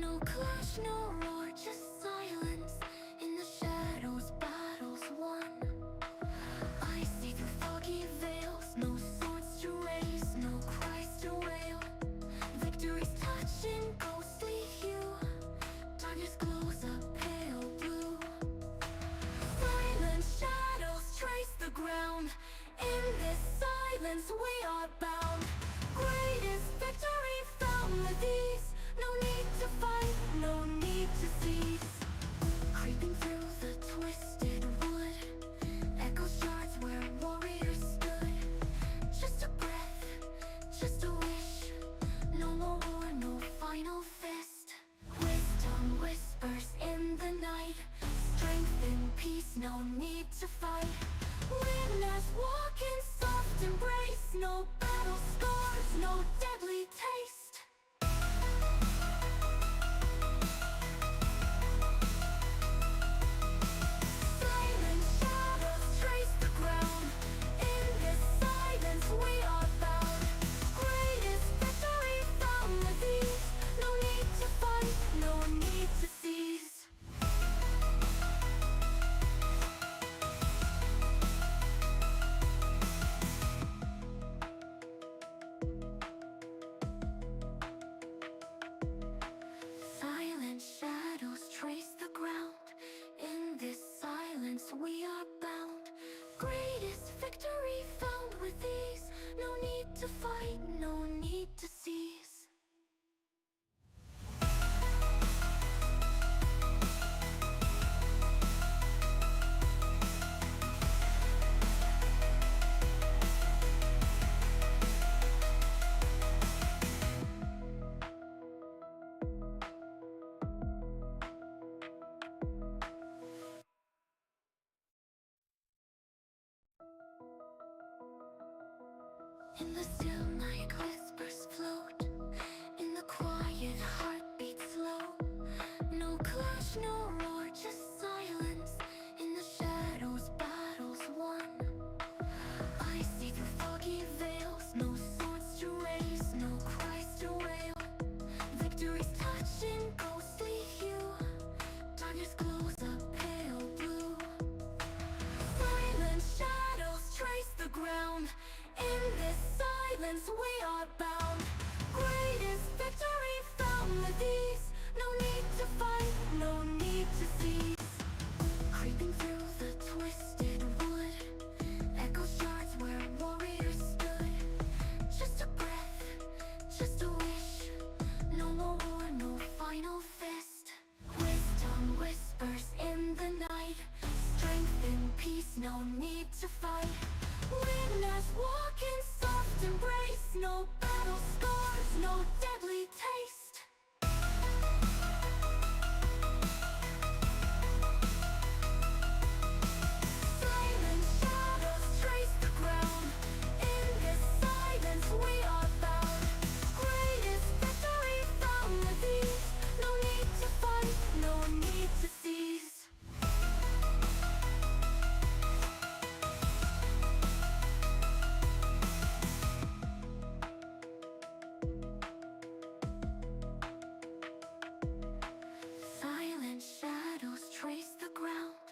No clash, no roar, just silence. In the shadows, battles won. I see through foggy veils, no swords to raise, no cries to wail. Victory's touching ghostly hue. Darkness glows a pale blue. Silent shadows trace the ground. In this silence we are bound. Greatest victory found with ease. No need to fight, no need to cease. Creeping through the twisted wood, echoes shards where warriors stood. Just a breath, just a wish. No more war, no final fist. Wisdom whispers in the night. Strength in peace, no need to fight. Witness walk in soft embrace. No battle scars, no deadly taste. Silent shadows trace the ground. In this silence we are bound. Greatest victory found with ease. No need to fight, no need to cease. Silent shadows trace the ground. In this silence we are bound. Greatest victory found with ease. No need to fight, no need to cease. In the still night whispers float. In the quiet heartbeats slow. No clash, no roar, just silence. In the shadows, battles won. I see through foggy veils. No swords to raise, no cries to wail. Victory's touching ghostly hue. Darkness glows a pale blue. Silent shadows trace the ground. In this silence we are bound. Greatest victory found with ease. No need to fight, no need to cease. Creeping through the twisted wood, echoes shards where warriors stood. Just a breath, just a wish. No more war, no final fist. Wisdom whispers in the night. Strength in peace, no need to fight. Witness walk in soft embrace. No battle scars, no deadly taste. Silent shadows trace the ground. In this silence we are bound. Greatest victory found with ease. No need to fight, no need to cease. Silent shadows trace the ground.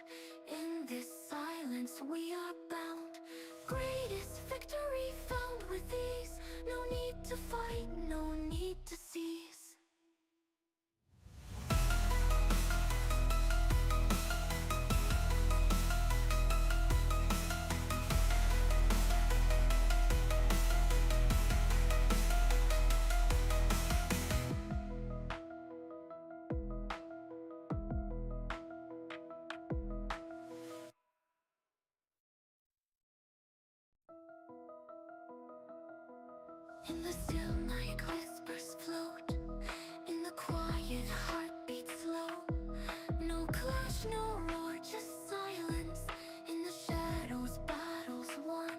In this silence we are bound. Greatest victory found with ease. No need to fight, no need to cease. In the still night whispers float. In the quiet heartbeats slow. No clash, no roar, just silence. In the shadows, battles won.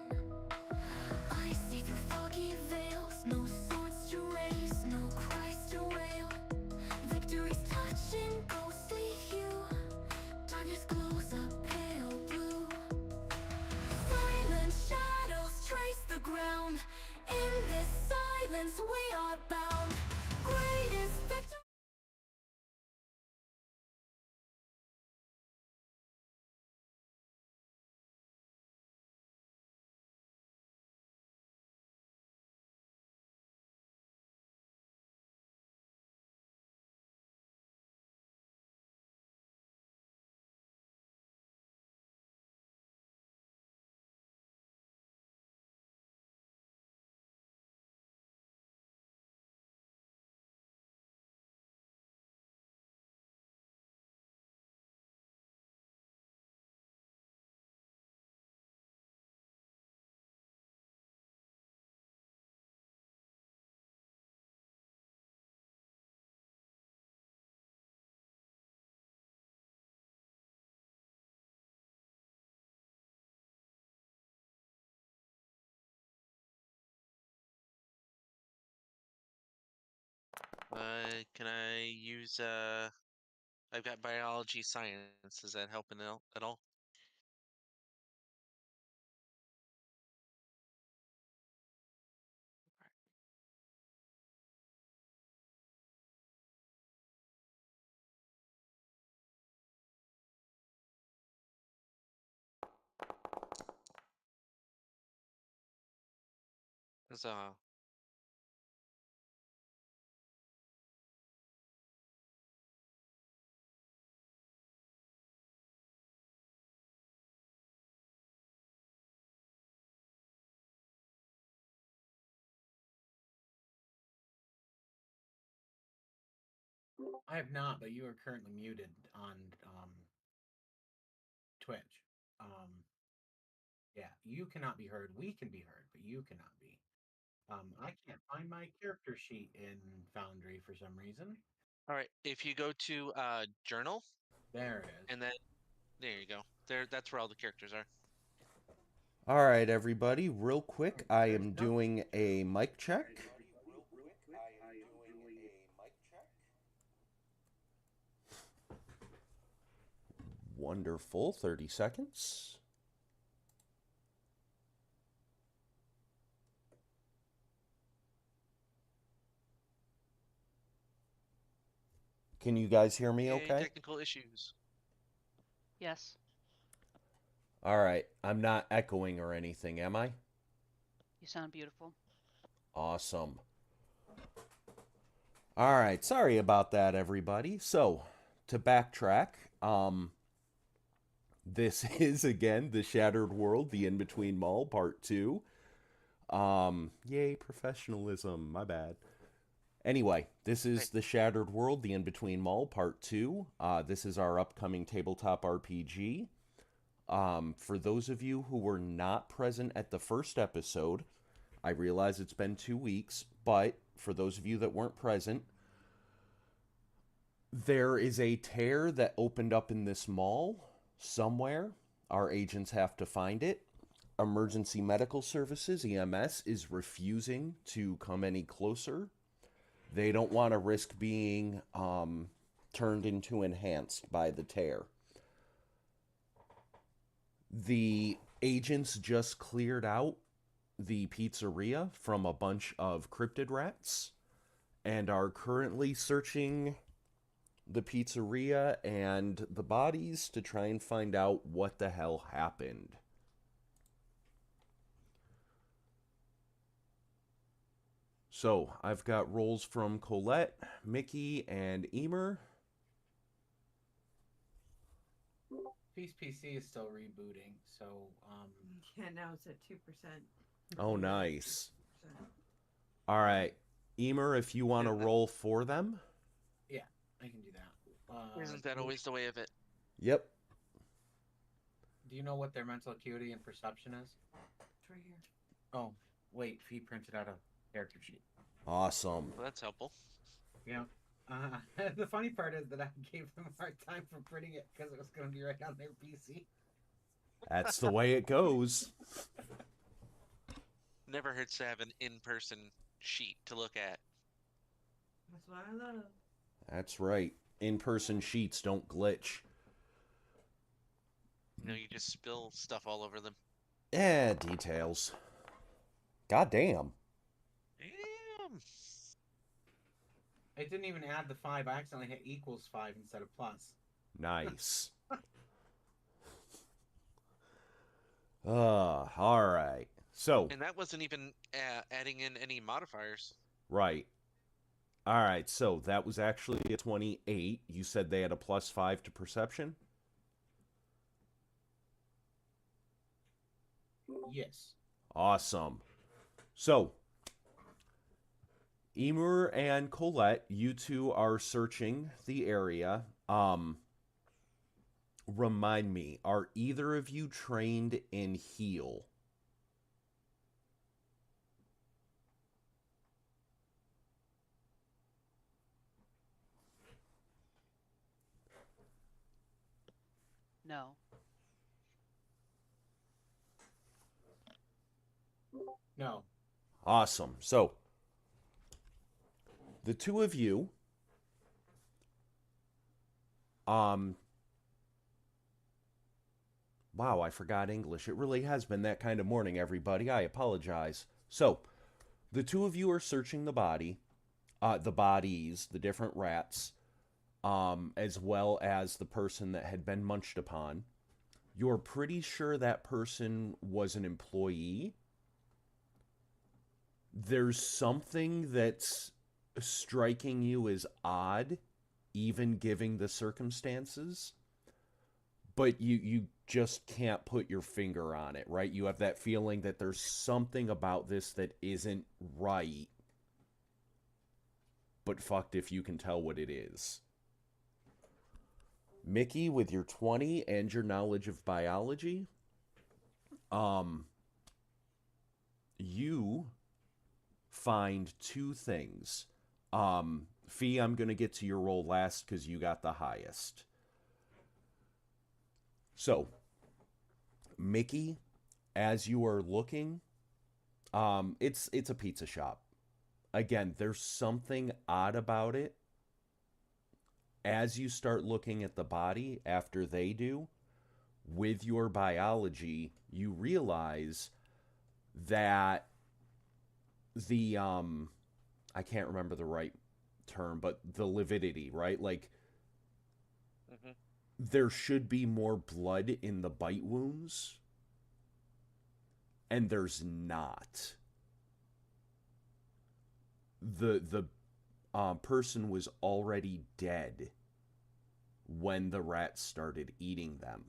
I see through foggy veils. No swords to raise, no cries to wail. Victory's touching ghostly hue. Darkness glows a pale blue. Silent shadows trace the ground. In this silence we are bound. Greatest victory Can I use I've got biology science. Is that helping at all? So, I have not, but you are currently muted on Twitch. Yeah, you cannot be heard. We can be heard, but you cannot be. I can't find my character sheet in Foundry for some reason. all right. If you go to journal, There it is. and then there you go. That's where all the characters are. All right, everybody, real quick, I There's am no. doing a mic check. Wonderful, 30 seconds. Can you guys hear me Yay, okay? technical issues. Yes, All right, I'm not echoing or anything, am I? you sound beautiful. Awesome. All right, sorry about that, everybody. So, to backtrack, this is again the Shattered World, the In Between Mall, Part 2. Yay, professionalism, my bad. Anyway, this Right. is the Shattered World, the In Between Mall, Part 2. This is our upcoming tabletop RPG. For those of you who were not present at the first episode, I realize it's been 2 weeks, but for those of you that weren't present, there is a tear that opened up in this mall somewhere. Our agents have to find it. Emergency Medical Services, EMS, is refusing to come any closer. They don't want to risk being turned into enhanced by the tear. The agents just cleared out the pizzeria from a bunch of cryptid rats and are currently searching the pizzeria and the bodies to try and find out what the hell happened. So, I've got roles from Colette, Mickey, and Emer. Peace PC is still rebooting, so Yeah, now it's at 2%. Oh, nice. All right. Emer, if you want to roll for them. yeah, I can do that. Isn't that always the way of it? Yep. Do you know what their mental acuity and perception is? It's right here. Oh, wait, he printed out a character sheet. Awesome. Well, that's helpful. Yeah. The funny part is that I gave them a hard time for printing it because it was going to be right on their PC. That's the way it goes. Never hurts to have an in-person sheet to look at. That's what I love. That's right. In-person sheets don't glitch. You just spill stuff all over them. Details. God damn. Damn. It didn't even add the 5. I accidentally hit equals 5 instead of plus. Nice. All right. So, And that wasn't even adding in any modifiers. right. All right, so that was actually a 28. You said they had a +5 to perception? Yes. Awesome. So, Emer and Colette, you two are searching the area. Remind me, are either of you trained in heal? No. No. Awesome. So, the two of you, wow, I forgot English. It really has been that kind of morning, everybody. I apologize. So, the two of you are searching the bodies, the different rats, as well as the person that had been munched upon. You're pretty sure that person was an employee. There's something that's striking you as odd, even given the circumstances, but you just can't put your finger on it, right? You have that feeling that there's something about this that isn't right, but fucked if you can tell what it is. Mickey, with your 20 and your knowledge of biology, you find two things. Fee, I'm going to get to your roll last because you got the highest. So, Mickey, as you are looking, it's a pizza shop. Again, there's something odd about it. As you start looking at the body after they do, with your biology, you realize that the I can't remember the right term, but the lividity, right? Like there should be more blood in the bite wounds, and there's not. The person was already dead when the rats started eating them.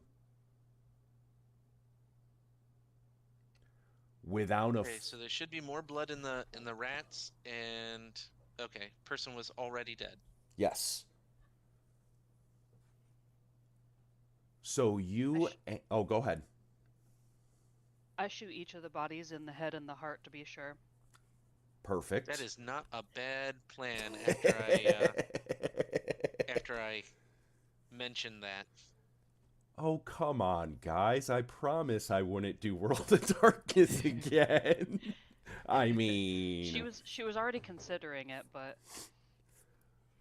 Without Okay, so there should be more blood in the rats, and okay, person was already dead. Yes. So you oh, go ahead. I shoot each of the bodies in the head and the heart to be sure. Perfect. That is not a bad plan after I mentioned that. Oh, come on, guys. I promise I wouldn't do World of Darkness again. I mean... She was already considering it, but...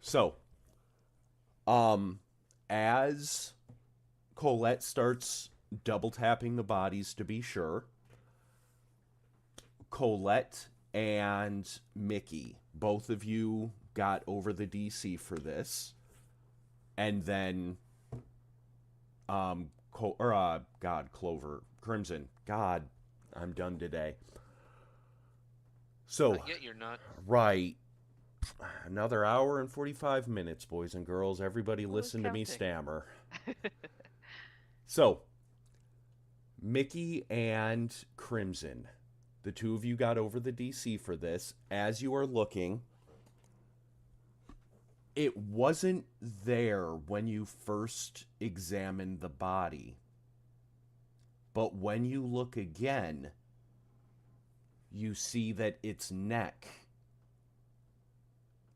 So, as Colette starts double tapping the bodies to be sure, Colette and Mickey, both of you got over the DC for this. And then... Clover, Crimson. God, I'm done today. So, Yet you're not. Right. Another hour and 45 minutes, boys and girls. Everybody listen to me counting? stammer. So, Mickey and Crimson, the two of you got over the DC for this. As you are looking, it wasn't there when you first examined the body. But when you look again, you see that its neck,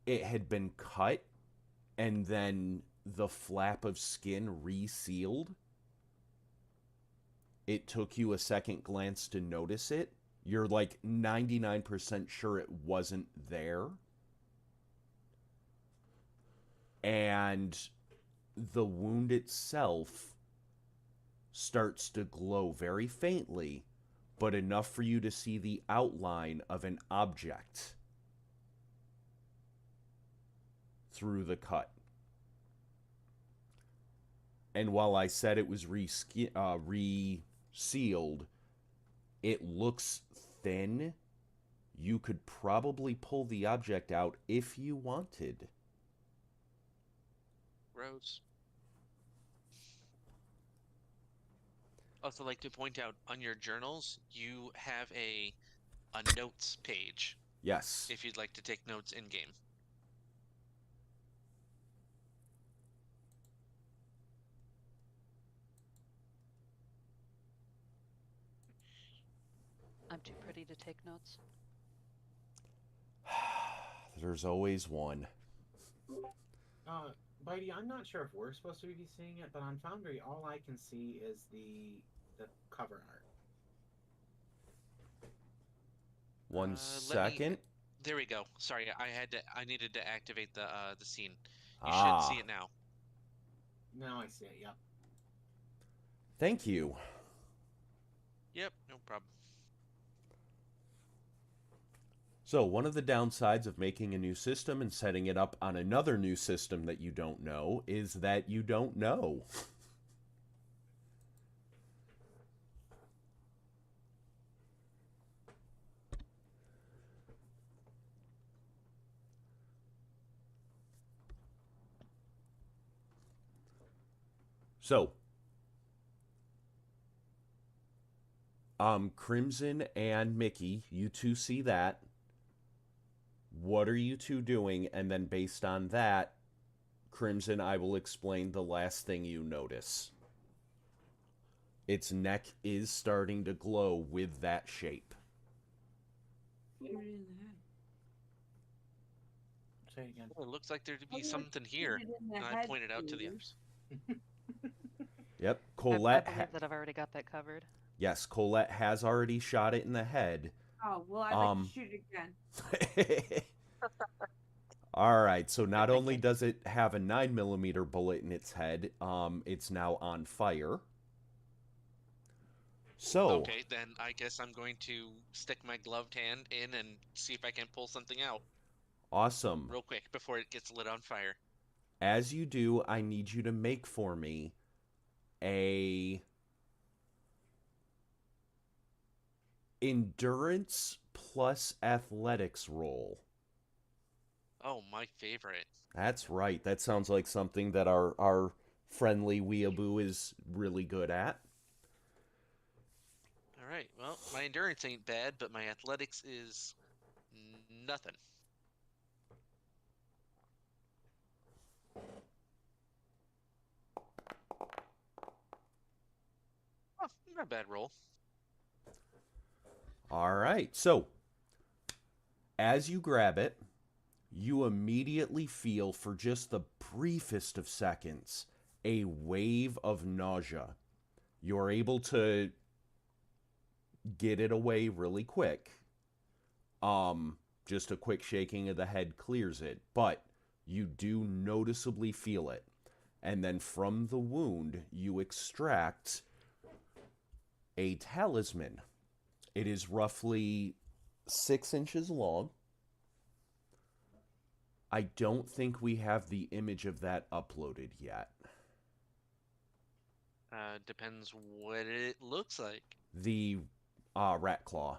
it had been cut and then the flap of skin resealed. It took you a second glance to notice it. You're like 99% sure it wasn't there. And the wound itself starts to glow very faintly, but enough for you to see the outline of an object through the cut. And while I said it was resealed, it looks thin. You could probably pull the object out if you wanted. Rose. Also, like to point out on your journals, you have a notes page. Yes. If you'd like to take notes in game. I'm too pretty to take notes. There's always one. Bitey, I'm not sure if we're supposed to be seeing it, but on Foundry, all I can see is the cover art. One second. There we go. Sorry, I needed to activate the scene. You should Ah, see it now. Now I see it. Yep. thank you. Yep, no problem. So, one of the downsides of making a new system and setting it up on another new system that you don't know is that you don't know. So, Crimson and Mickey, you two see that. What are you two doing? And then based on that, Crimson, I will explain the last thing you notice. Its neck is starting to glow with that shape. Shoot it in the head. Say it again. Oh, it looks like there to be I'm gonna something shoot here, it in the and I head, pointed out to the please. others. Yep, I Colette. believe that I've already got that covered. Yes, Colette has already shot it in the head. Oh, well, I'd like to shoot it again. All right, so not Good only thinking. does it have a 9mm bullet in its head, it's now on fire. So, Okay, then I guess I'm going to stick my gloved hand in and see if I can pull something out awesome. real quick before it gets lit on fire. As you do, I need you to make for me a endurance plus athletics roll. Oh, my favorite. That's right. That sounds like something that our friendly weeaboo is really good at. All right, well, my endurance ain't bad, but my athletics is nothing. Oh, not a bad roll. All right. So, as you grab it, you immediately feel for just the briefest of seconds a wave of nausea. You're able to get it away really quick. Just a quick shaking of the head clears it, but you do noticeably feel it. And then from the wound, you extract a talisman. It is roughly 6 inches long. I don't think we have the image of that uploaded yet. Depends what it looks like. The rat claw.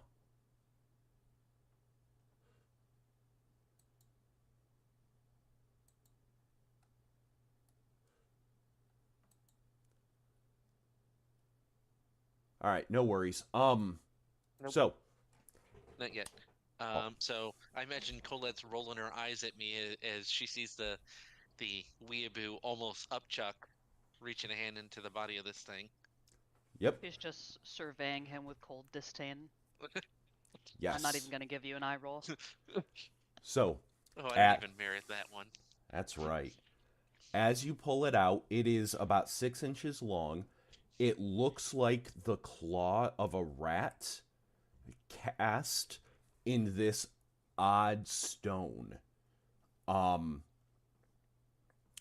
All right, no worries. Nope. So Not yet. So I imagine Colette's rolling her eyes at me as she sees the weeaboo almost upchuck, reaching a hand into the body of this thing. yep, He's just surveying him with cold disdain. yes. I'm not even going to give you an eye roll. So Oh, I at don't even merit that one. that's right. As you pull it out, it is about 6 inches long. It looks like the claw of a rat cast in this odd stone.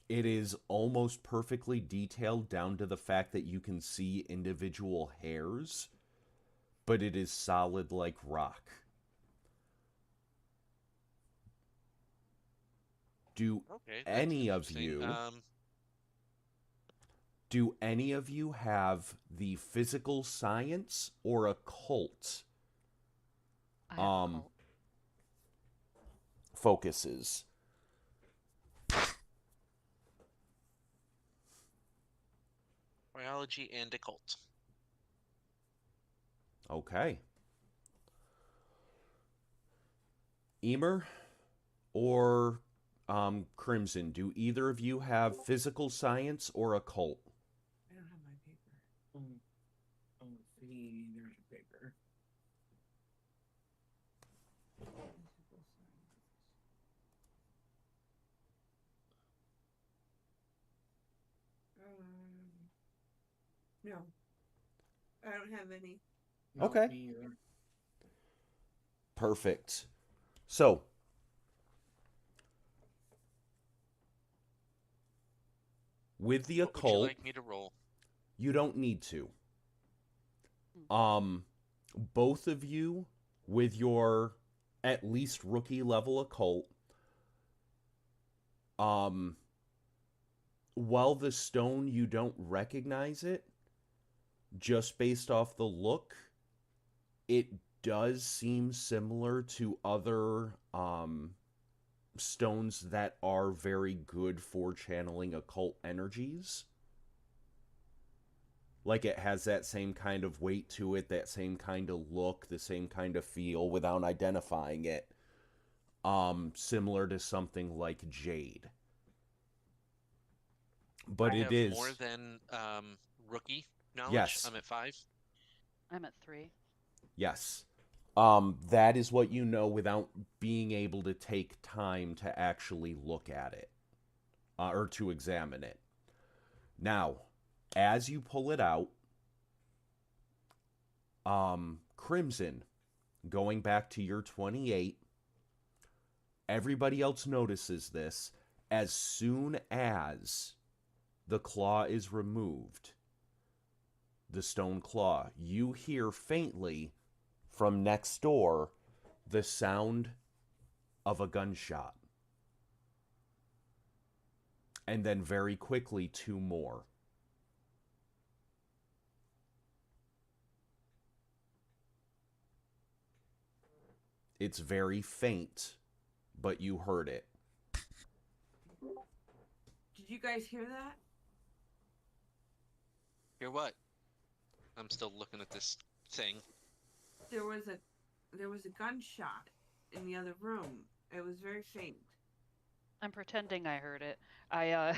It is almost perfectly detailed down to the fact that you can see individual hairs, but it is solid like rock. Do Okay, that's any of interesting. you have the physical science or occult I have occult. focuses? biology and occult. Okay. Emer or Crimson, do either of you have physical science or occult? I don't have my paper. Oh, see, there's your paper. Physical science. No. I don't have any. No, Okay. me either. Perfect. So, with the What would you occult, like me to roll? you don't need to. Both of you, with your at least rookie level occult, while the stone you don't recognize it, just based off the look, it does seem similar to other stones that are very good for channeling occult energies. Like, it has that same kind of weight to it, that same kind of look, the same kind of feel without identifying it. Similar to something like jade. But I it have is more than rookie knowledge. Yes. I'm at 5. I'm at 3. Yes. That is what you know without being able to take time to actually look at it. Or to examine it. Now, as you pull it out, Crimson, going back to your 28, everybody else notices this. As soon as the claw is removed, the stone claw, you hear faintly from next door the sound of a gunshot. And then very quickly, 2 more. It's very faint, but you heard it. Did you guys hear that? Hear what? I'm still looking at this thing. There was a gunshot in the other room. It was very faint. I'm pretending I heard it. I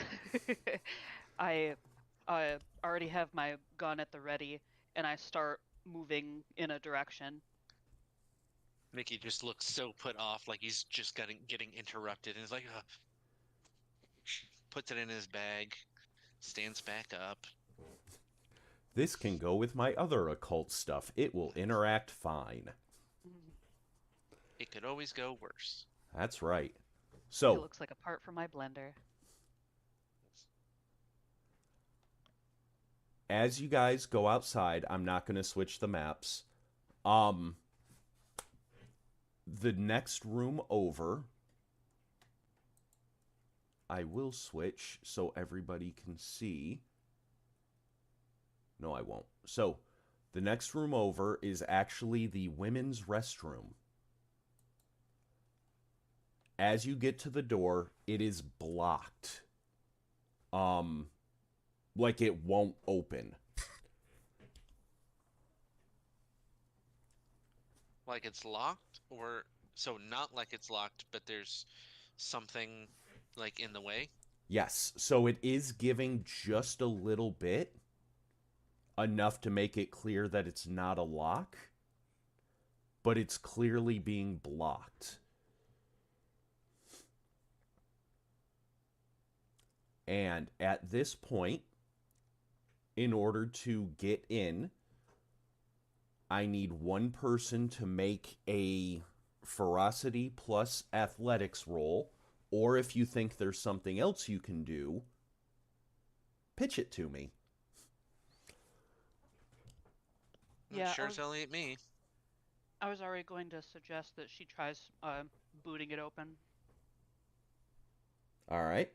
I already have my gun at the ready, and I start moving in a direction. Mickey just looks so put off, like he's just getting interrupted, and he's like, puts it in his bag, stands back up. This can go with my other occult stuff. It will interact fine. It could always go worse. That's right. It So, looks like a part from my blender. as you guys go outside, I'm not going to switch the maps. The next room over, I will switch so everybody can see. No, I won't. So, the next room over is actually the women's restroom. As you get to the door, it is blocked. Like it won't open. Like it's locked, or so not like it's locked, but there's something like in the way. Yes, so it is giving just a little bit, enough to make it clear that it's not a lock, but it's clearly being blocked. And at this point, in order to get in, I need one person to make a ferocity plus athletics roll, or if you think there's something else you can do, pitch it to me. Yeah, Sure as hell ain't me. I was already going to suggest that she tries booting it open. All right.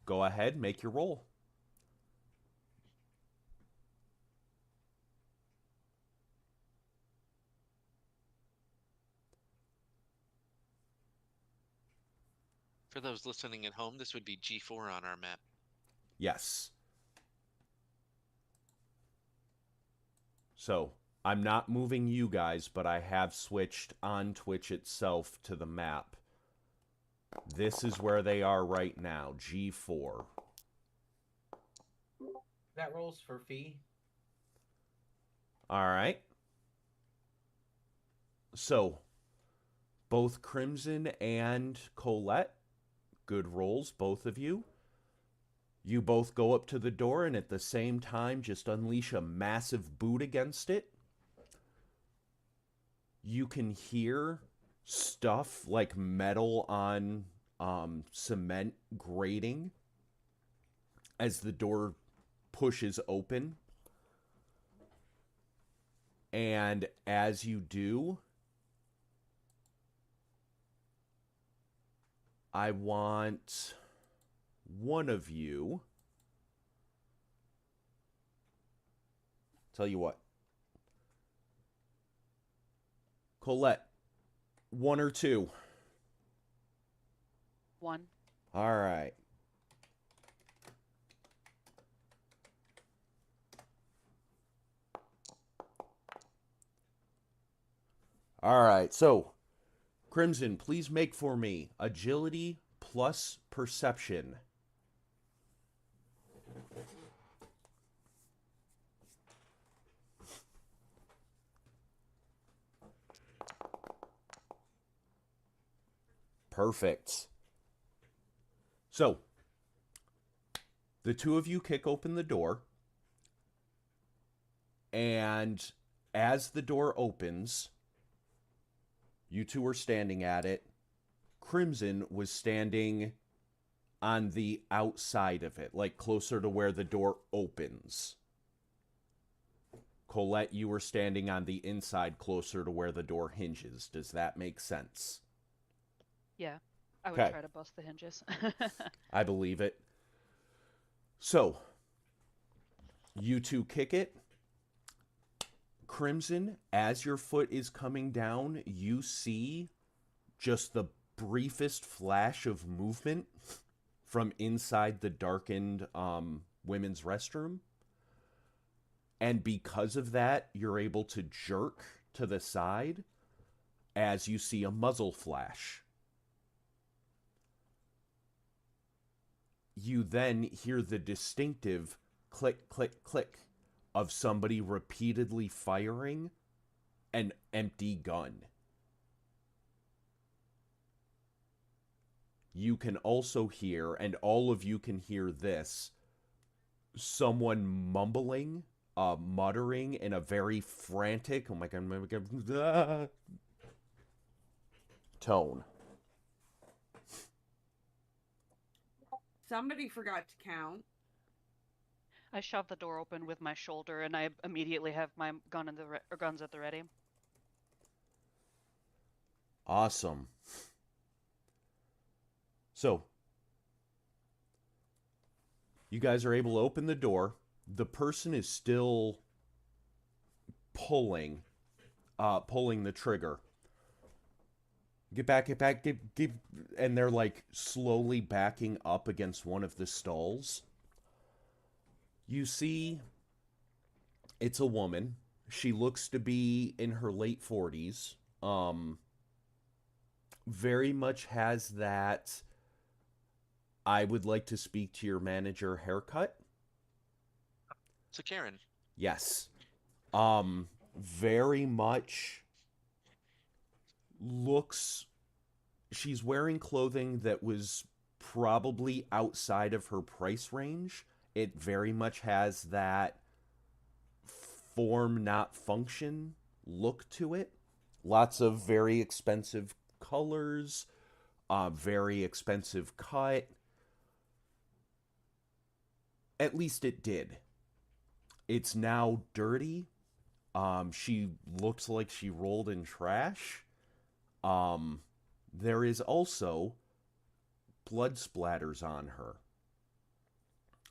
Go ahead, make your roll. For those listening at home, this would be G4 on our map. Yes. So, I'm not moving you guys, but I have switched on Twitch itself to the map. This is where they are right now, G4. That rolls for fee. All right. So, both Crimson and Colette, good rolls, both of you. You both go up to the door and at the same time just unleash a massive boot against it. You can hear stuff like metal on cement grating as the door pushes open. And as you do, I want one of you. Tell you what. Colette, 1 or 2? 1. All right. All right, so Crimson, please make for me agility plus perception. Perfect. So, the two of you kick open the door, and as the door opens, you two are standing at it. Crimson was standing on the outside of it, like closer to where the door opens. Colette, you were standing on the inside, closer to where the door hinges. Does that make sense? Yeah, I would Okay. try to bust the hinges. I believe it. So, you two kick it. Crimson, as your foot is coming down, you see just the briefest flash of movement from inside the darkened women's restroom. And because of that, you're able to jerk to the side as you see a muzzle flash. You then hear the distinctive click, click, click of somebody repeatedly firing an empty gun. You can also hear, and all of you can hear this, someone mumbling, muttering in a very frantic, oh my god, tone. Somebody forgot to count. I shove the door open with my shoulder, and I immediately have my gun in the or guns at the ready. Awesome. So, you guys are able to open the door. The person is still pulling the trigger. Get back, and they're like slowly backing up against one of the stalls. You see, it's a woman. She looks to be in her late 40s. Very much has that I would like to speak to your manager haircut. So Karen. Yes. Very much looks... She's wearing clothing that was probably outside of her price range. It very much has that form, not function look to it. Lots of very expensive colors, very expensive cut. At least it did. It's now dirty. She looks like she rolled in trash. There is also blood splatters on her.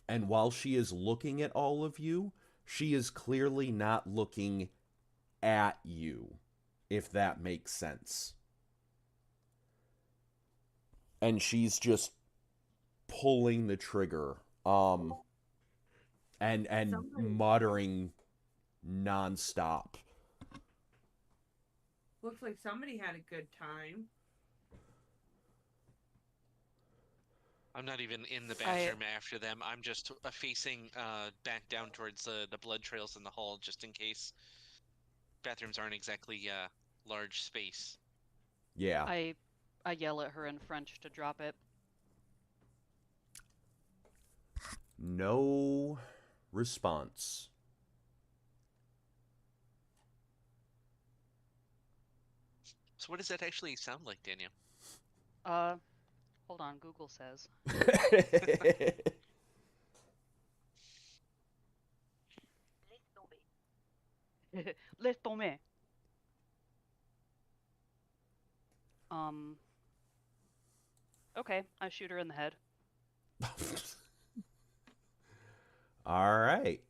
And while she is looking at all of you, she is clearly not looking at you, if that makes sense. And she's just pulling the trigger, and muttering nonstop. Looks like somebody had a good time. I'm not even in the bathroom after them. I'm just facing back down towards the blood trails in the hall, just in case. Bathrooms aren't exactly large space. Yeah. I yell at her in French to drop it. No response. So what does that actually sound like, Daniel? Hold on. Google says. Laisse tomber. Okay, I shoot her in the head. All right.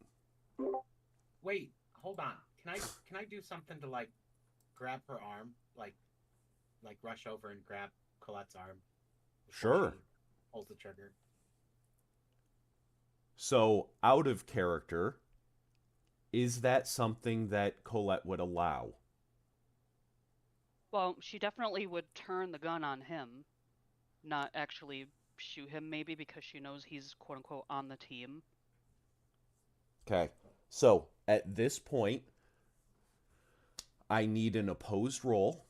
Wait, hold on. Can I do something to like grab her arm, like rush over and grab Colette's arm? Sure. She pulls the trigger. So, out of character, is that something that Colette would allow? Well, she definitely would turn the gun on him, not actually shoot him, maybe because she knows he's quote unquote on the team. Okay. So, at this point, I need an opposed roll.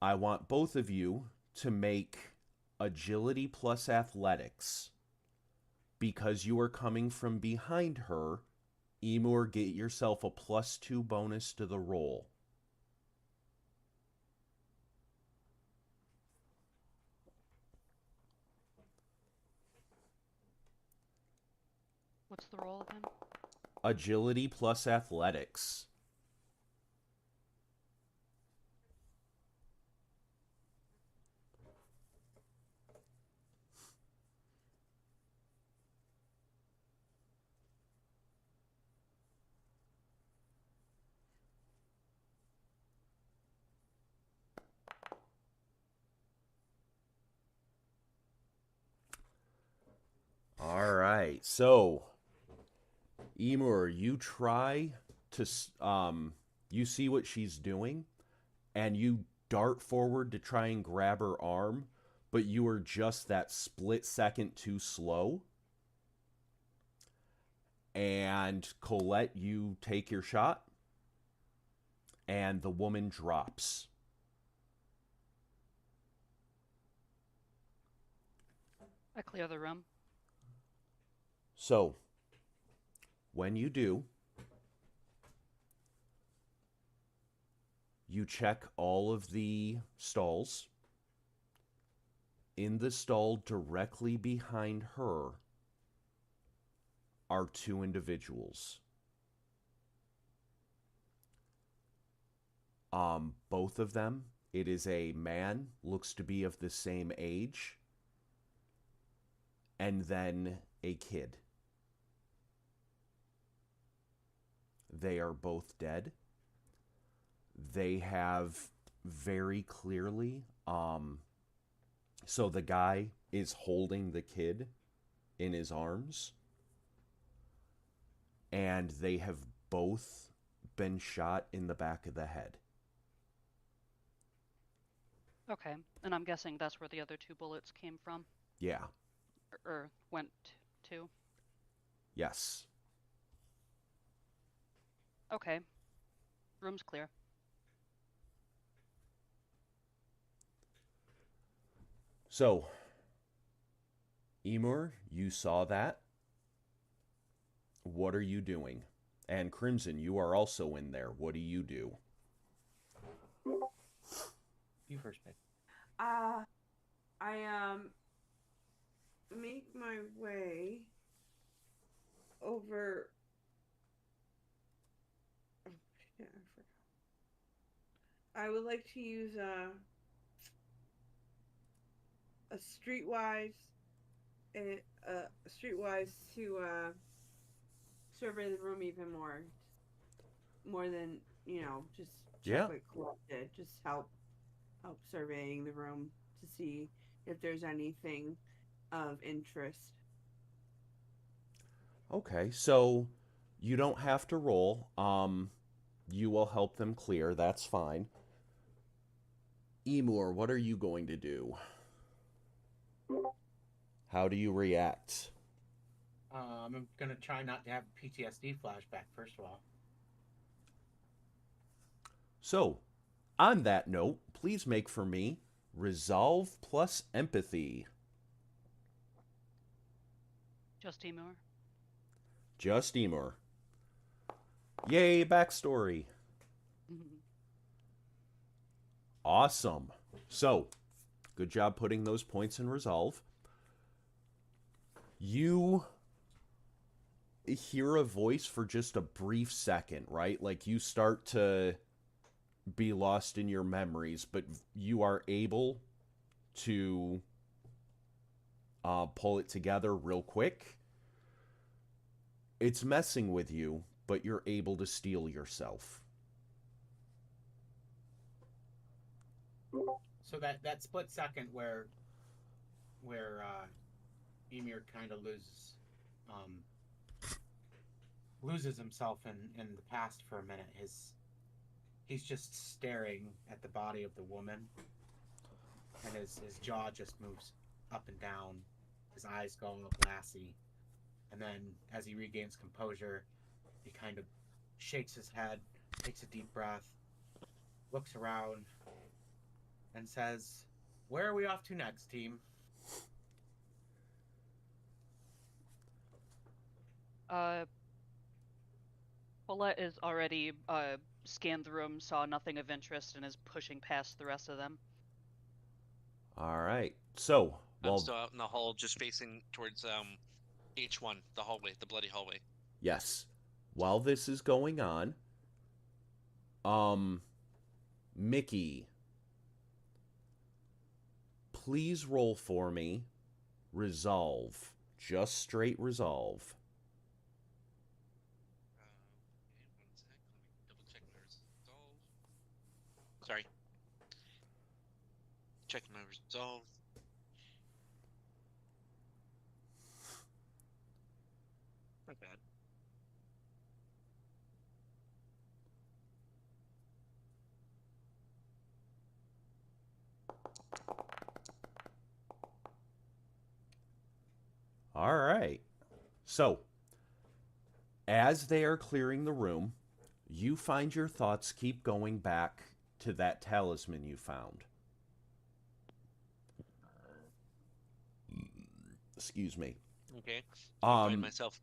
I want both of you to make agility plus athletics. Because you are coming from behind her, Emor, get yourself a +2 bonus to the roll. What's the roll again? Agility plus athletics. All right. So, Emor, you try to you see what she's doing and you dart forward to try and grab her arm, but you are just that split second too slow. And Colette, you take your shot and the woman drops. I clear the room. So, when you do, you check all of the stalls. In the stall directly behind her are two individuals. Both of them, it is a man, looks to be of the same age, and then a kid. They are both dead. They have very clearly, so the guy is holding the kid in his arms, and they have both been shot in the back of the head. Okay, and I'm guessing that's where the other two bullets came from? Yeah. Or went to? Yes. Okay. Room's clear. So, Emor, you saw that. What are you doing? And Crimson, you are also in there. What do you do? You first pick. I make my way over. Oh shit! I forgot. I would like to use a streetwise to survey the room even more than just check what Clark did. Just help surveying the room to see if there's anything of interest. Okay, so you don't have to roll. You will help them clear. That's fine. Emor, what are you going to do? How do you react? I'm gonna try not to have a PTSD flashback first of all. So, on that note, please make for me resolve plus empathy. Just Emor? Just Emor. Yay, backstory. Awesome. So, good job putting those points in resolve. You hear a voice for just a brief second, right? Like you start to be lost in your memories, but you are able to pull it together real quick. It's messing with you, but you're able to steel yourself. So that split second where Emir kind of loses himself in the past for a minute. He's just staring at the body of the woman, and his jaw just moves up and down. His eyes go all glassy, and then as he regains composure, he kind of shakes his head, takes a deep breath, looks around, and says, "Where are we off to next, team?" Paulette is already scanned the room, saw nothing of interest, and is pushing past the rest of them. All right. So, I'm still out in the hall, just facing towards H1, the hallway, the bloody hallway. yes. While this is going on, Mickey, please roll for me resolve. Just straight resolve. Okay, 1 sec. Let me double check my resolve. Sorry. Checking my resolve. Not bad. All right. So, as they are clearing the room, you find your thoughts keep going back to that talisman you found. Excuse me. Okay. I find Um, myself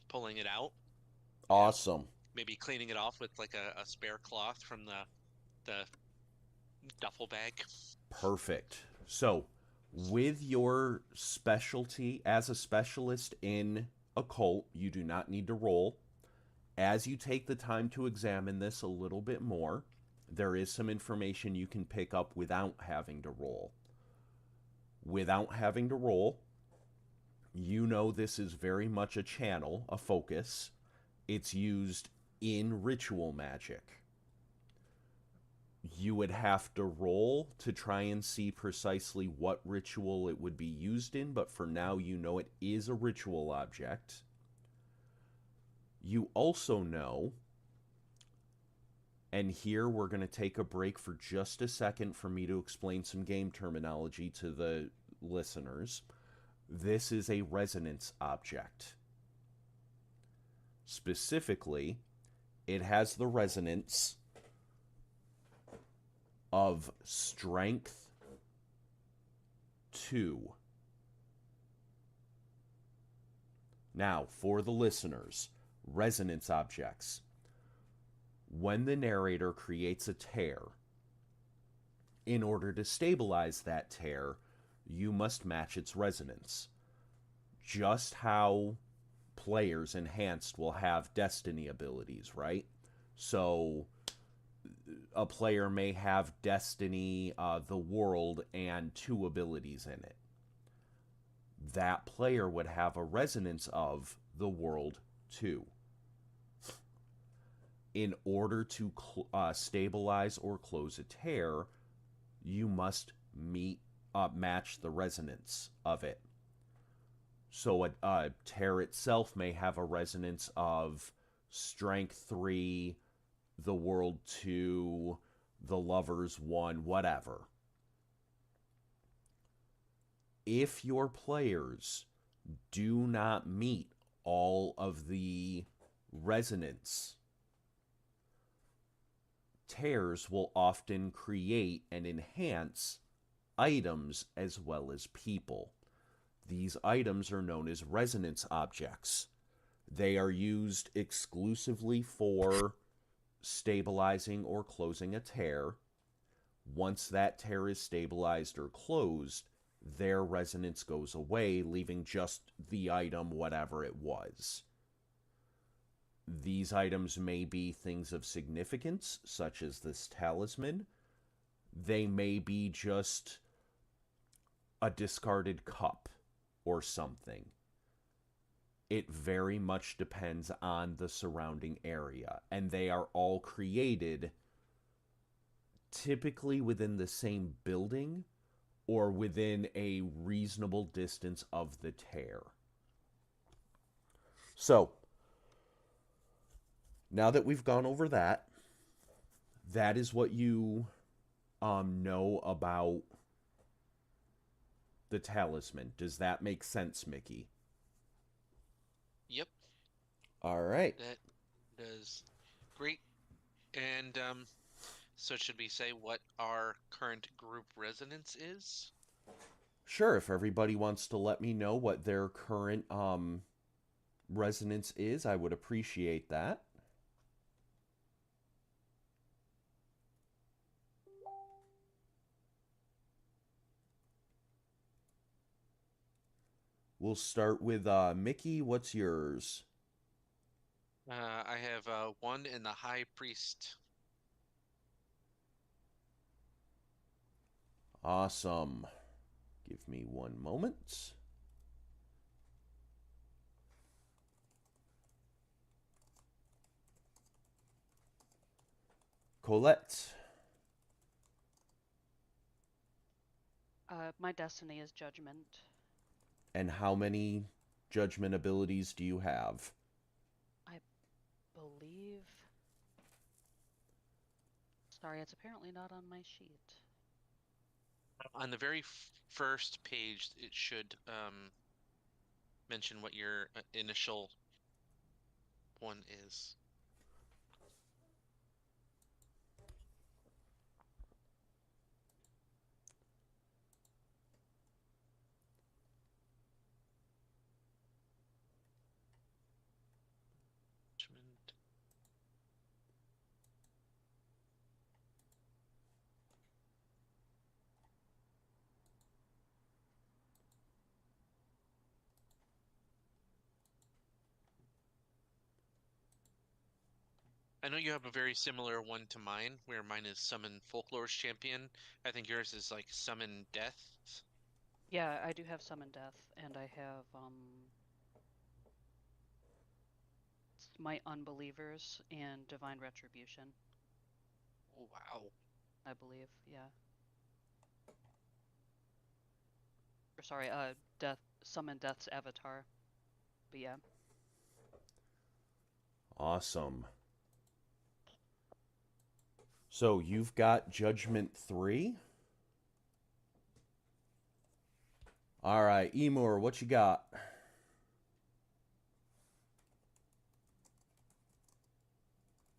pulling it out, awesome. maybe cleaning it off with like a spare cloth from the duffel bag. Perfect. So, with your specialty as a specialist in occult, you do not need to roll. As you take the time to examine this a little bit more, there is some information you can pick up without having to roll. Without having to roll, you know this is very much a channel, a focus. It's used in ritual magic. You would have to roll to try and see precisely what ritual it would be used in, but for now you know it is a ritual object. You also know, and here we're going to take a break for just a second for me to explain some game terminology to the listeners. This is a resonance object. Specifically, it has the resonance of strength 2. Now, for the listeners, resonance objects. When the narrator creates a tear, in order to stabilize that tear, you must match its resonance. Just how players enhanced will have destiny abilities, right? So a player may have destiny, the world, and 2 abilities in it. That player would have a resonance of the world 2. In order to stabilize or close a tear, you must match the resonance of it. So a tear itself may have a resonance of strength 3, the world 2, the lovers 1, whatever. If your players do not meet all of the resonance, tears will often create and enhance items as well as people. These items are known as resonance objects. They are used exclusively for stabilizing or closing a tear. Once that tear is stabilized or closed, their resonance goes away, leaving just the item, whatever it was. These items may be things of significance, such as this talisman. They may be just a discarded cup or something. It very much depends on the surrounding area, and they are all created typically within the same building or within a reasonable distance of the tear. So, now that we've gone over that, that is what you know about the talisman. Does that make sense, Mickey? Yep, All right. that does. Great. And so should we say what our current group resonance is? Sure, if everybody wants to let me know what their current resonance is, I would appreciate that. We'll start with Mickey. What's yours? I have 1 in the High Priest. Awesome. Give me one moment. Colette. My destiny is judgment. And how many judgment abilities do you have? I believe. Sorry, it's apparently not on my sheet. On the very first page, it should mention what your initial one is. Judgment. I know you have a very similar one to mine, where mine is Summon Folklore's Champion. I think yours is like Summon Death. Yeah, I do have Summon Death, and I have Smite Unbelievers and Divine Retribution. Oh, wow. I believe, yeah. Or sorry, Summon Death's Avatar. But yeah. Awesome. So you've got Judgment 3. All right, Emor, what you got?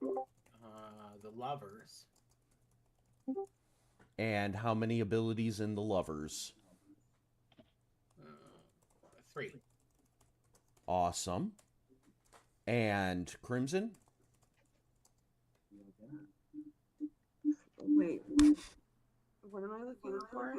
The lovers. And how many abilities in the lovers? 3. Awesome. And Crimson? Wait, what am I looking for?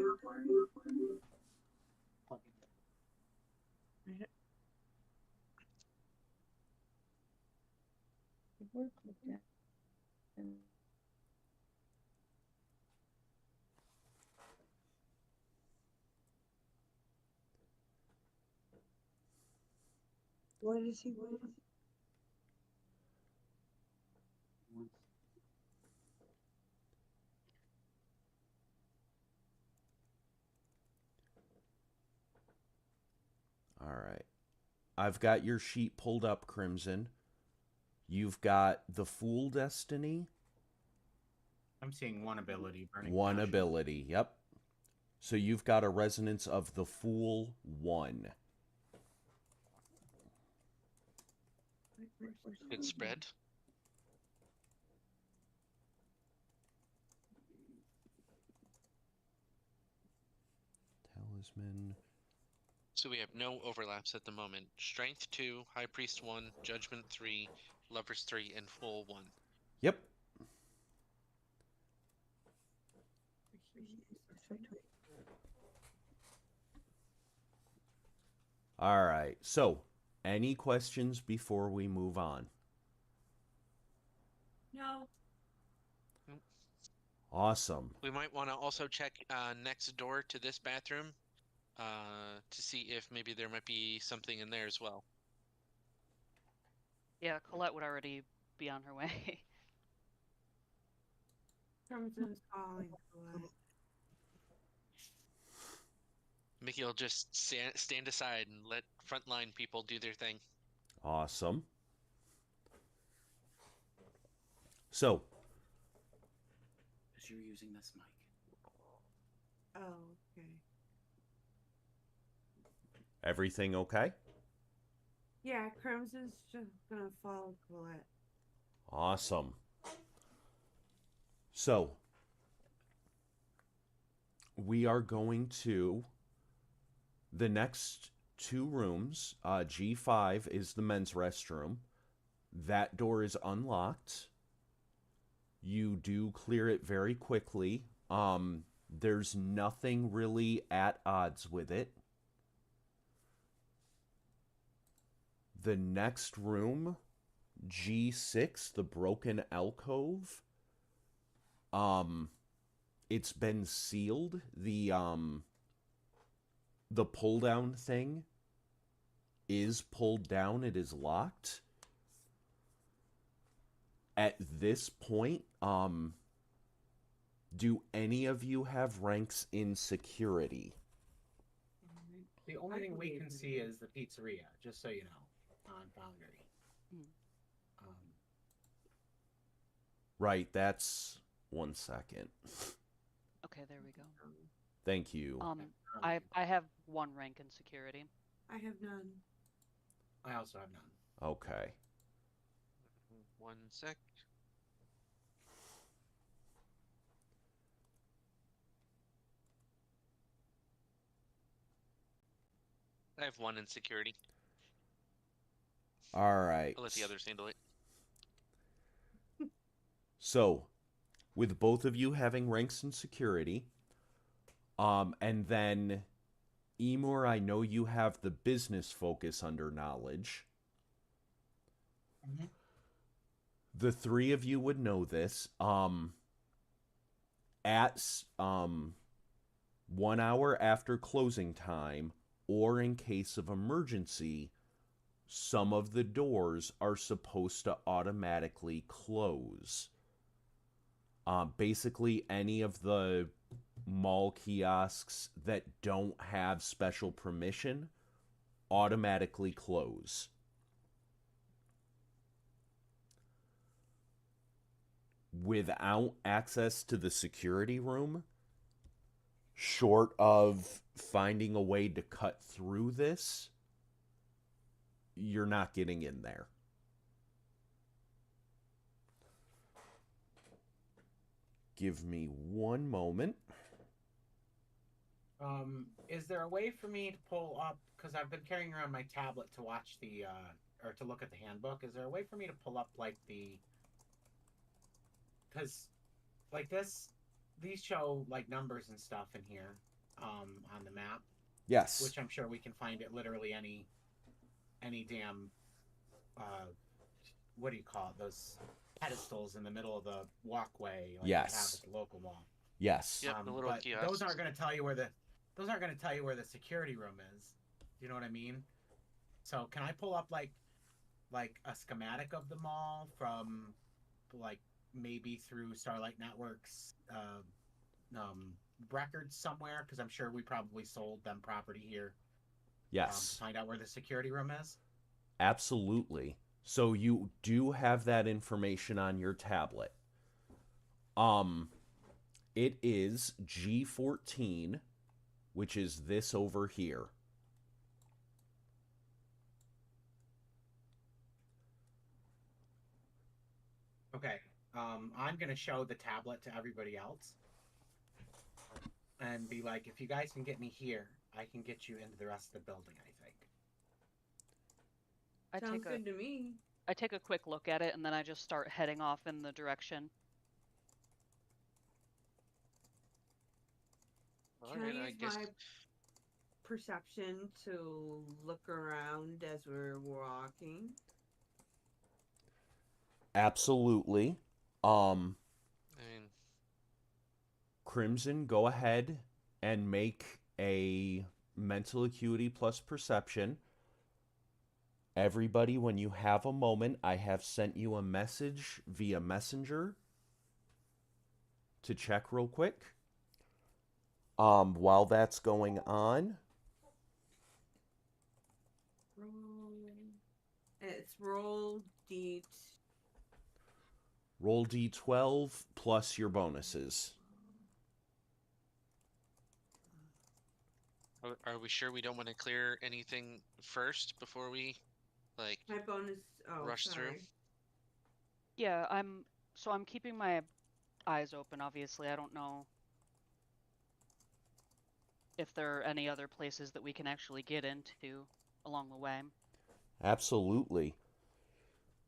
What is he? All right. I've got your sheet pulled up, Crimson. You've got the Fool Destiny. I'm seeing one ability. Burning One Passion. ability, yep. So you've got a resonance of the Fool 1. Good spread. Talisman. So we have no overlaps at the moment. Strength 2, High Priest 1, Judgment 3, Lovers 3, and Fool 1. Yep. All right. So, any questions before we move on? No. Awesome. We might want to also check next door to this bathroom to see if maybe there might be something in there as well. Yeah, Colette would already be on her way. Crimson's calling Colette. Mickey will just stand aside and let frontline people do their thing. Awesome. So, Because you're using this mic. Oh, okay. everything okay? Yeah, Crimson's just gonna follow Colette. Awesome. So, we are going to the next two rooms. G5 is the men's restroom. That door is unlocked. You do clear it very quickly. There's nothing really at odds with it. The next room, G6, the broken alcove. It's been sealed. The pull down thing is pulled down. It is locked. At this point, do any of you have ranks in security? The only thing we can see is the pizzeria, just so you know, on Foundry. Right, that's 1 second. Okay, there we go. Thank you. I have 1 rank in security. I have none. I also have none. Okay. 1 sec. I have 1 in security. All right. I'll let the others handle it. So, with both of you having ranks in security, and then Emor, I know you have the business focus under knowledge. Mm-hmm. The three of you would know this. At 1 hour after closing time, or in case of emergency, some of the doors are supposed to automatically close. Basically, any of the mall kiosks that don't have special permission automatically close. Without access to the security room, short of finding a way to cut through this, you're not getting in there. Give me 1 moment. Is there a way for me to pull up, because I've been carrying around my tablet to watch the, or to look at the handbook, is there a way for me to pull up, like, because, like, these show, like, numbers and stuff in here, on the map. Yes. Which I'm sure we can find at literally any damn, what do you call it, those pedestals in the middle of the walkway, like yes. they have at the local mall. Yes. Yep, the little but kiosks. those aren't going to tell you where the security room is. You know what I mean? So can I pull up like a schematic of the mall from like maybe through Starlight Networks records somewhere? Because I'm sure we probably sold them property here. Yes. Find out where the security room is. Absolutely. So you do have that information on your tablet. It is G14, which is this over here. Okay. I'm going to show the tablet to everybody else. And be like, if you guys can get me here, I can get you into the rest of the building, I think. Sounds good to me. I take a quick look at it, and then I just start heading off in the direction. Can I use perception to look around as we're walking? Absolutely. I mean, Crimson, go ahead and make a mental acuity plus perception. Everybody, when you have a moment, I have sent you a message via Messenger to check real quick. While that's going on, It's roll D. roll d12 plus your bonuses. are we sure we don't want to clear anything first before we, like, My bonus. Oh, rush sorry. through? Yeah, I'm keeping my eyes open, obviously. I don't know if there are any other places that we can actually get into along the way. Absolutely.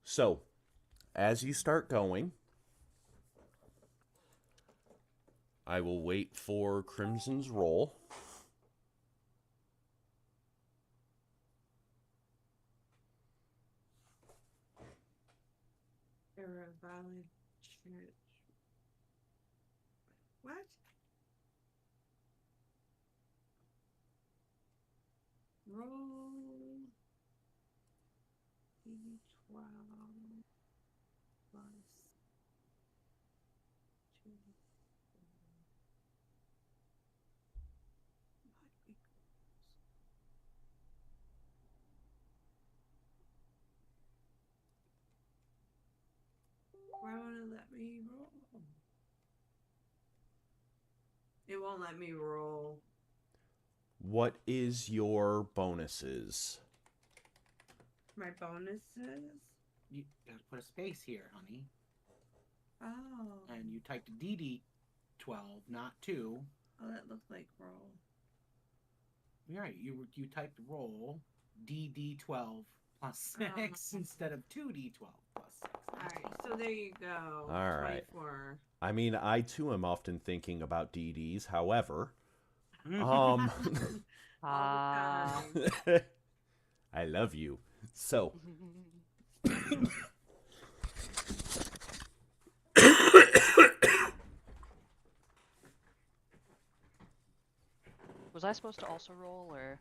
So, as you start going, I will wait for Crimson's roll. Era valid church. What? Roll D12 plus 2. Why won't it let me roll? It won't let me roll. What is your bonuses? My bonuses? You gotta put a space here, honey. Oh. And you typed DD12, not 2. Oh, that looked like roll. You're right. You typed roll DD12 plus 6 instead of 2D12 plus 6. Alright, so there you go. All right. 24. I mean, I too am often thinking about DDs. However, All the time. I love you. So, Was I supposed to also roll, or?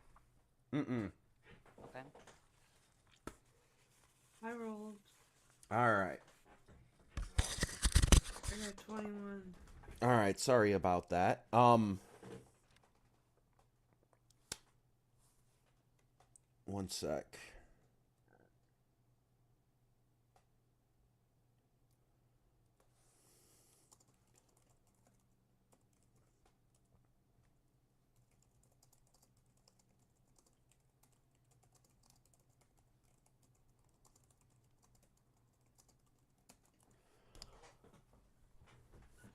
mm-mm. Okay. I rolled. All right. I got 21. All right, sorry about that. One sec.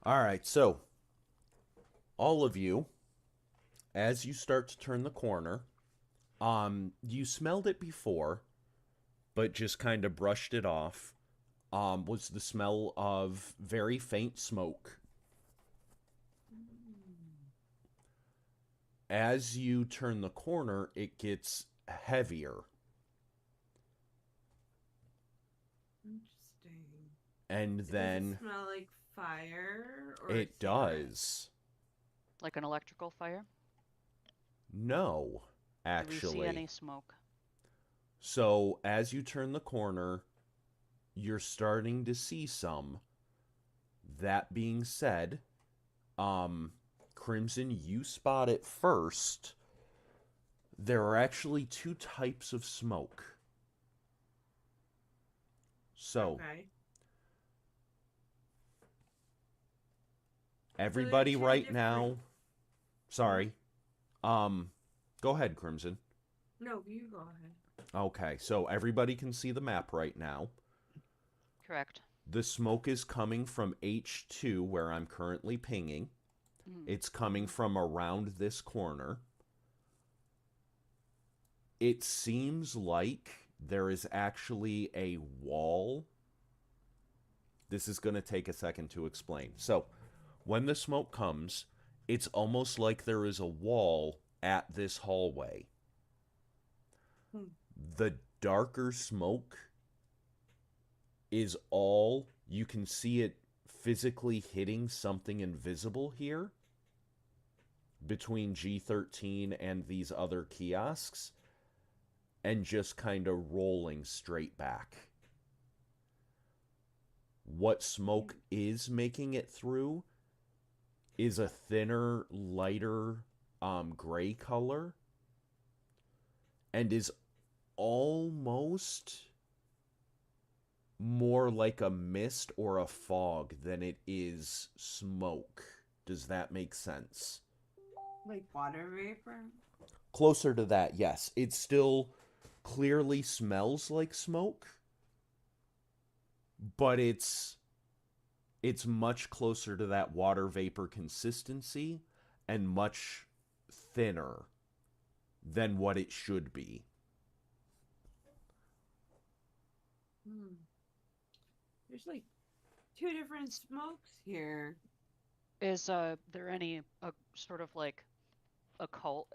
All right, so all of you, as you start to turn the corner, you smelled it before, but just kind of brushed it off. Was the smell of very faint smoke. As you turn the corner, it gets heavier. Interesting. And Does then it smell like fire? Or it cigarette? does. Like an electrical fire? No, Do we see actually. any smoke? So as you turn the corner, you're starting to see some. That being said, Crimson, you spot it first. There are actually two types of smoke. So, Okay. everybody two right different- now... Sorry. Go ahead, Crimson. No, you go ahead. Okay, so everybody can see the map right now. Correct. The smoke is coming from H2, where I'm currently pinging. Mhm. It's coming from around this corner. It seems like there is actually a wall. This is going to take a second to explain. So, when the smoke comes, it's almost like there is a wall at this hallway. Hmm. The darker smoke is all you can see. It physically hitting something invisible here between G13 and these other kiosks, and just kind of rolling straight back. What smoke is making it through is a thinner, lighter gray color, and is almost more like a mist or a fog than it is smoke. Does that make sense? Like water vapor? Closer to that, yes. It still clearly smells like smoke, but it's much closer to that water vapor consistency and much thinner than what it should be. There's like 2 different smokes here. Is there any sort of like occult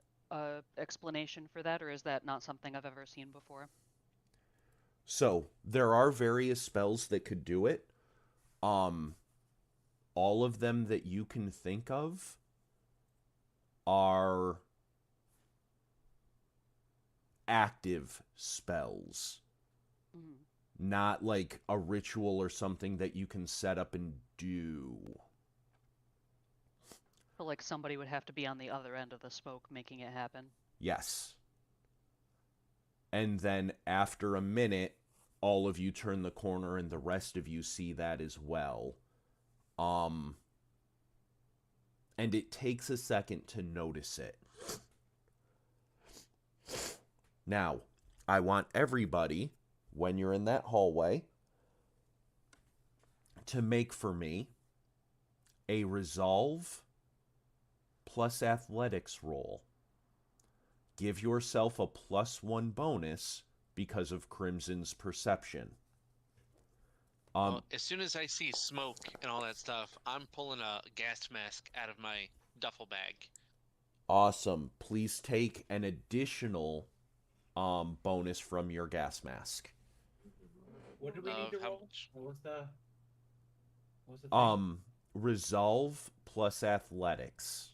explanation for that, or is that not something I've ever seen before? So, there are various spells that could do it. All of them that you can think of are active spells. Mm. Not like a ritual or something that you can set up and do. So like somebody would have to be on the other end of the smoke making it happen. Yes. And then after a minute, all of you turn the corner and the rest of you see that as well. And it takes a second to notice it. Now, I want everybody, when you're in that hallway, to make for me a resolve plus athletics roll. Give yourself a +1 bonus because of Crimson's perception. Well, as soon as I see smoke and all that stuff, I'm pulling a gas mask out of my duffel bag. Awesome. Please take an additional bonus from your gas mask. What did we need to How roll? much? What was the thing? Resolve plus athletics.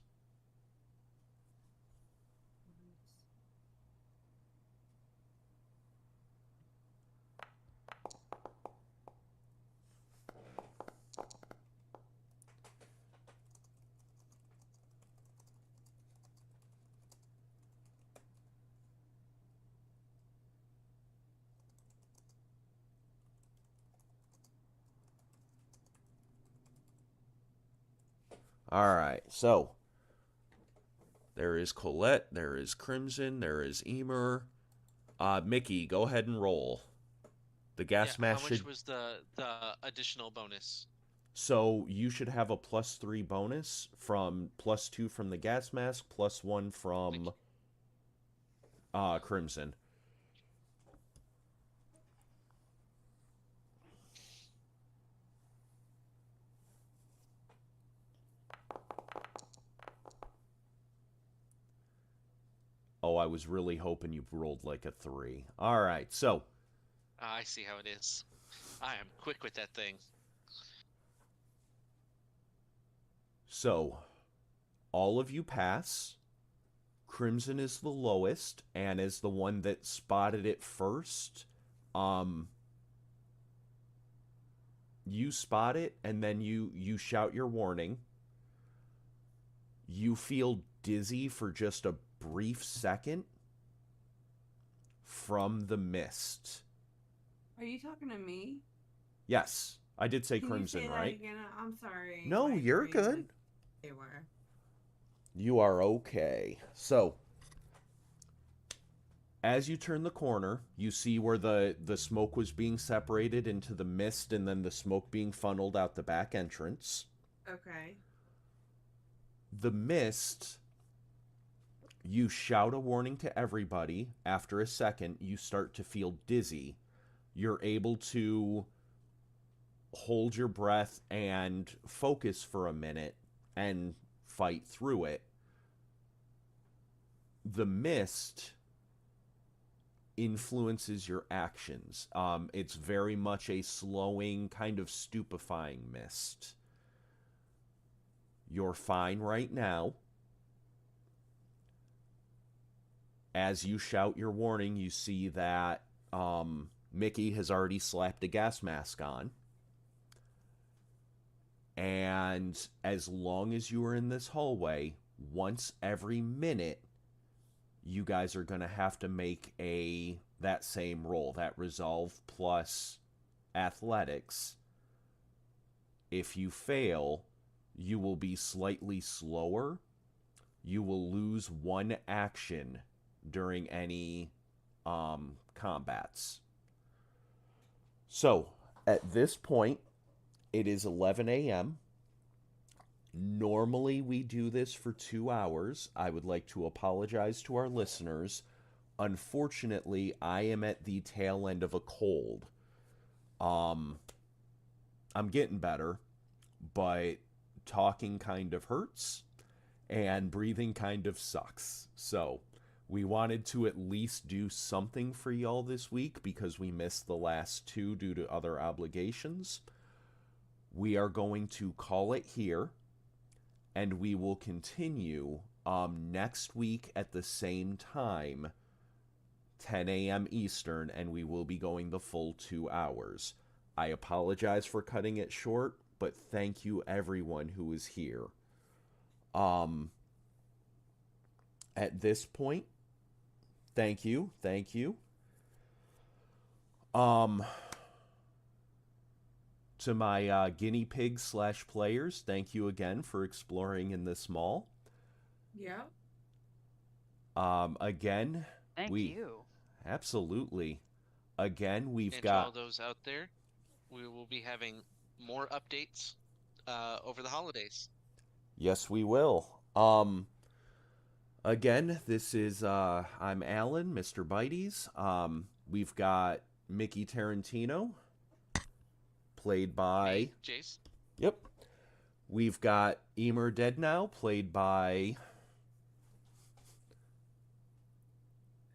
All right, so there is Colette, there is Crimson, there is Emer. Mickey, go ahead and roll. The gas Yeah, mask how much should... was the additional bonus? So you should have a +3 bonus from +2 from the gas mask, +1 from Crimson. Oh, I was really hoping you rolled like a 3. All right, so I see how it is. I am quick with that thing. So, all of you pass. Crimson is the lowest, and is the one that spotted it first. You spot it, and then you shout your warning. You feel dizzy for just a brief second from the mist. Are you talking to me? Yes, I did say Can Crimson, you say right? that again? I'm sorry. No, My you're brain good. went haywire. You are okay. So, as you turn the corner, you see where the smoke was being separated into the mist and then the smoke being funneled out the back entrance. Okay. The mist, you shout a warning to everybody. After a second, you start to feel dizzy. You're able to hold your breath and focus for a minute and fight through it. the mist influences your actions. It's very much a slowing, kind of stupefying mist. You're fine right now. As you shout your warning, you see that Mickey has already slapped a gas mask on. And as long as you are in this hallway, once every minute, you guys are going to have to make that same roll, that resolve plus athletics. If you fail, you will be slightly slower. You will lose 1 action during any combats. So, at this point, it is 11 a.m. Normally, we do this for 2 hours. I would like to apologize to our listeners. Unfortunately, I am at the tail end of a cold. I'm getting better, but talking kind of hurts, and breathing kind of sucks. So, we wanted to at least do something for y'all this week because we missed the last 2 due to other obligations. We are going to call it here, and we will continue next week at the same time, 10 a.m. Eastern, and we will be going the full 2 hours. I apologize for cutting it short, but thank you everyone who is here. At this point, thank you. To my guinea pig / players, thank you again for exploring in this mall. Yeah. Again, Thank you. Absolutely. Again, we've And got to all those out there, we will be having more updates over the holidays. Yes, we will. Again, this is I'm Alan, Mr. Bites. We've got Mickey Tarantino, played by Me, Jace. Yep. We've got Emer Dead Now, played by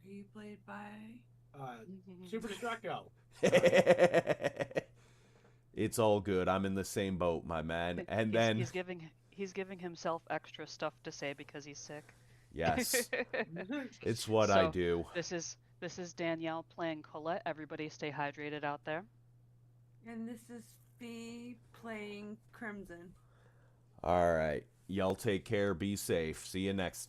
Are you played by? Super Destructo. It's all good. I'm in the same boat, my man. And then he's giving himself extra stuff to say because he's sick. yes, it's what I So, do. This is Danielle playing Colette. Everybody stay hydrated out there. And this is Fee playing Crimson. All right. Y'all take care. Be safe. See you next time.